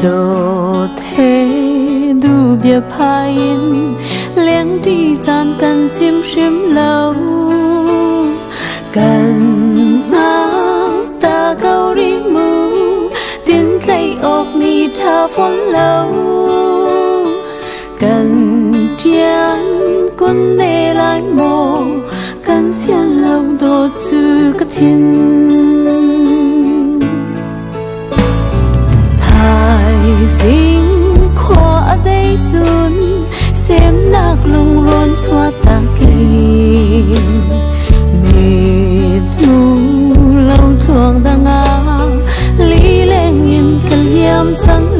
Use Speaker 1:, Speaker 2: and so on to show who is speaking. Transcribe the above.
Speaker 1: đồ thế đủ bia pain lén đi gian cần chim chim lâu cần ngang ta câu đi mù tiến dây ốc ni cha phun lâu cần tiếng con nề lại mồ cần xiên lâu đồ chữ cái thiên dính khoa đây chun xem nạc lung rôn cho ta kinh mệt mù lâu chuông đang ngã lý lên nhìn cần yam trắng